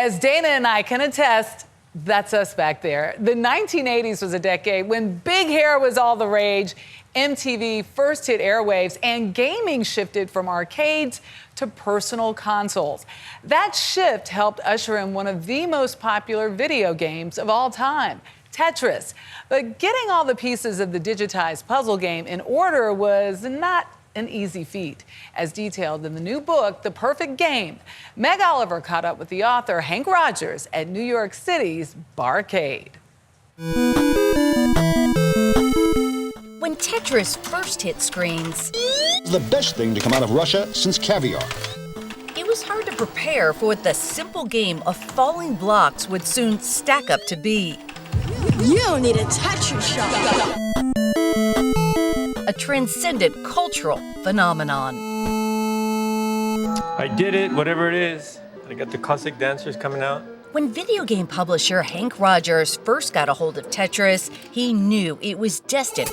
As Dana and I can attest, that's us back there. The 1980s was a decade when big hair was all the rage. MTV first hit airwaves and gaming shifted from arcades to personal consoles. That shift helped usher in one of the most popular video games of all time, Tetris. But getting all the pieces of the digitized puzzle game in order was not an easy feat. As detailed in the new book, The Perfect Game, Meg Oliver caught up with the author, Henk Rogers, at New York City's Barcade. When Tetris first hit screens, the best thing to come out of Russia since caviar. It was hard to prepare for what the simple game of falling blocks would soon stack up to be. You don't need a Tetris shot. A transcendent cultural phenomenon. I did it, whatever it is. I got the Cossack dancers coming out. When video game publisher Henk Rogers first got a hold of Tetris, he knew it was destined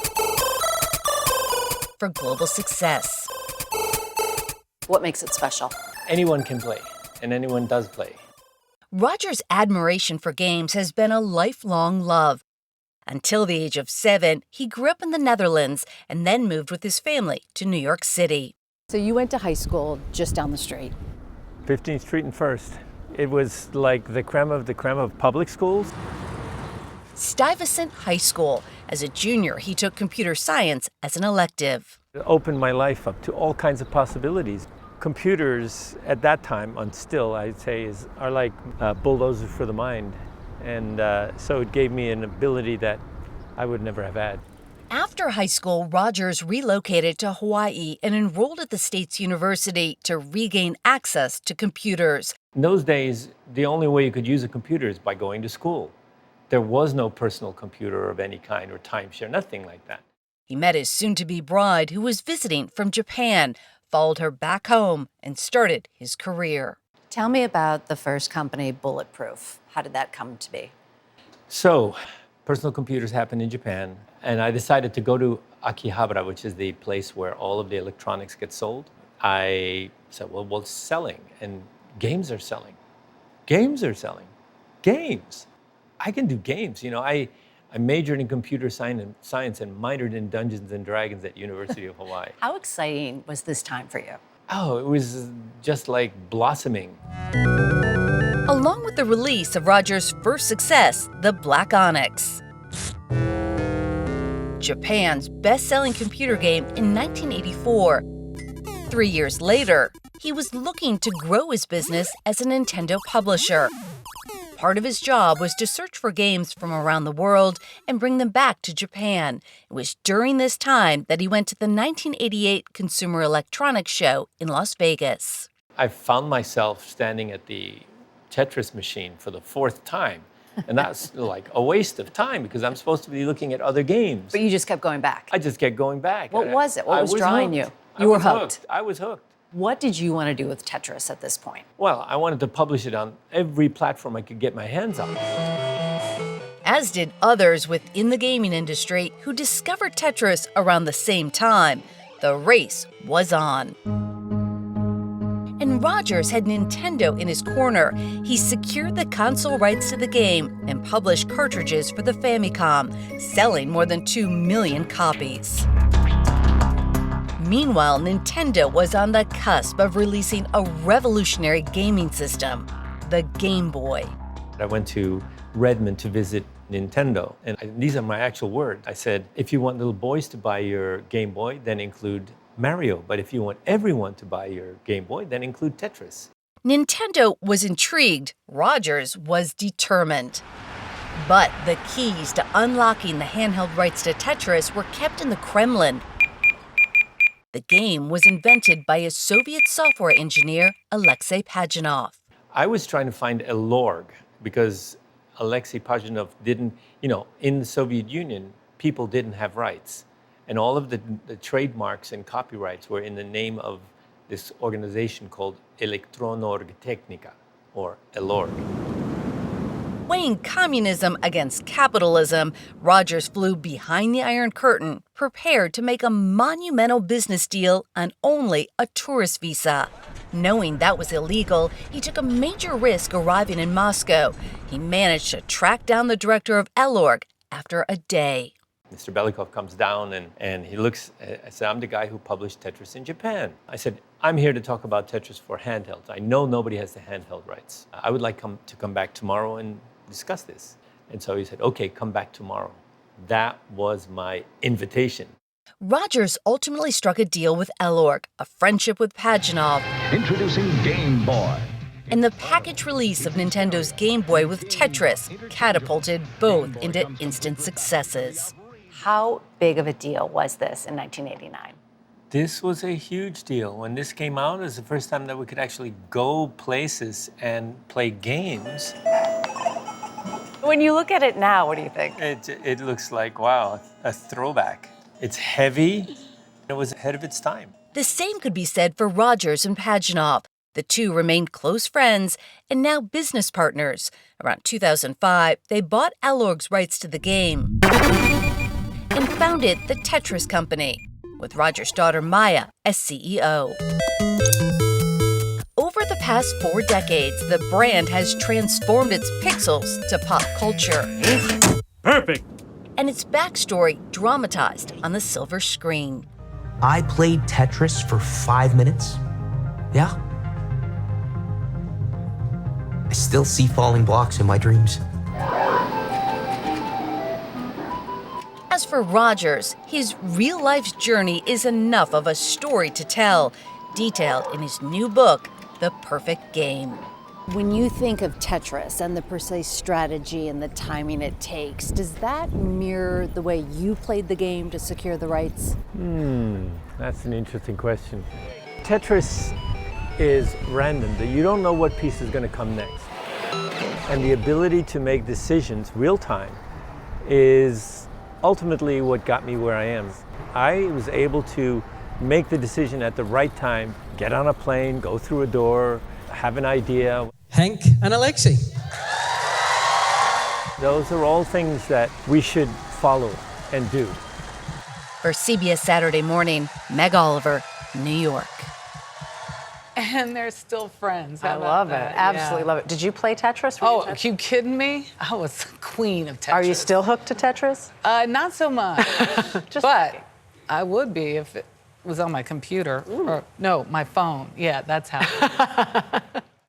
for global success. What makes it special? Anyone can play, and anyone does play. Rogers' admiration for games has been a lifelong love. Until the age of 7, he grew up in the Netherlands and then moved with his family to New York City. So you went to high school just down the street. 15th Street and First. It was like the creme of public schools. Stuyvesant High School. As a junior, he took computer science as an elective. It opened my life up to all kinds of possibilities. Computers at that time, and still I'd say, are like bulldozers for the mind. And so it gave me an ability that I would never have had. After high school, Rogers relocated to Hawaii and enrolled at the state's university to regain access to computers. In those days, the only way you could use a computer is by going to school. There was no personal computer of any kind or timeshare, nothing like that. He met his soon-to-be bride, who was visiting from Japan, followed her back home, and started his career. Tell me about the first company, Bulletproof. How did that come to be? So, personal computers happened in Japan, and I decided to go to Akihabara, which is the place where all of the electronics get sold. I said, well, what's selling? And games are selling. Games are selling. Games. I can do games. You know, I majored in computer science and minored in Dungeons and Dragons at University of Hawaii. How exciting was this time for you? Oh, it was just like blossoming. Along with the release of Rogers' first success, the Black Onyx, Japan's best-selling computer game in 1984. 3 years later, he was looking to grow his business as a Nintendo publisher. Part of his job was to search for games from around the world and bring them back to Japan. It was during this time that he went to the 1988 Consumer Electronics Show in Las Vegas. I found myself standing at the Tetris machine for the 4th time. And that's like a waste of time because I'm supposed to be looking at other games. But you just kept going back. I just kept going back. What was it? What was drawing you? You were hooked. I was hooked. What did you want to do with Tetris at this point? Well, I wanted to publish it on every platform I could get my hands on. As did others within the gaming industry who discovered Tetris around the same time. The race was on. And Rogers had Nintendo in his corner. He secured the console rights to the game and published cartridges for the Famicom, selling more than 2 million copies. Meanwhile, Nintendo was on the cusp of releasing a revolutionary gaming system, the Game Boy. I went to Redmond to visit Nintendo, and these are my actual words. I said, if you want little boys to buy your Game Boy, then include Mario. But if you want everyone to buy your Game Boy, then include Tetris. Nintendo was intrigued. Rogers was determined. But the keys to unlocking the handheld rights to Tetris were kept in the Kremlin. The game was invented by a Soviet software engineer, Alexei Pajitnov. I was trying to find a LORG because Alexei Pajitnov didn't, in the Soviet Union, people didn't have rights. And all of the trademarks and copyrights were in the name of this organization called Elektronorg Technica, or ELORG. Weighing communism against capitalism, Rogers flew behind the Iron Curtain, prepared to make a monumental business deal on only a tourist visa. Knowing that was illegal, he took a major risk arriving in Moscow. He managed to track down the director of Elorg after a day. Mr. Belikov comes down and he looks, I said, I'm the guy who published Tetris in Japan. I said, I'm here to talk about Tetris for handhelds. I know nobody has the handheld rights. I would like to come back tomorrow and discuss this. And so he said, okay, come back tomorrow. That was my invitation. Rogers ultimately struck a deal with Elorg, a friendship with Paginov, Introducing Game Boy. and the package release of Nintendo's Game Boy with Tetris catapulted both into instant successes. How big of a deal was this in 1989? This was a huge deal. When this came out, it was the first time that we could actually go places and play games. When you look at it now, what do you think? It looks like, wow, a throwback. It's heavy. It was ahead of its time. The same could be said for Rogers and Paginov. The two remained close friends and now business partners. Around 2005, they bought Elorg's rights to the game and founded the Tetris Company, with Rogers' daughter Maya as CEO. Over the past 4 decades, the brand has transformed its pixels to pop culture. Perfect. And its backstory dramatized on the silver screen. I played Tetris for 5 minutes. Yeah. I still see falling blocks in my dreams. As for Rogers, his real-life journey is enough of a story to tell, detailed in his new book, The Perfect Game. When you think of Tetris and the precise strategy and the timing it takes, does that mirror the way you played the game to secure the rights? That's an interesting question. Tetris is random. You don't know what piece is going to come next. And the ability to make decisions real time is ultimately what got me where I am. I was able to make the decision at the right time, get on a plane, go through a door, have an idea. Henk and Alexei. Those are all things that we should follow and do. For CBS Saturday Morning, Meg Oliver, New York. And they're still friends. I How about love it. that? Absolutely Yeah. love it. Did you play Tetris? Were you Oh, Tetris? are you kidding me? I was the queen of Tetris. Are you still hooked to Tetris? Not so much. But I would be if it was on my computer. Or, no, my phone. Yeah, that's how.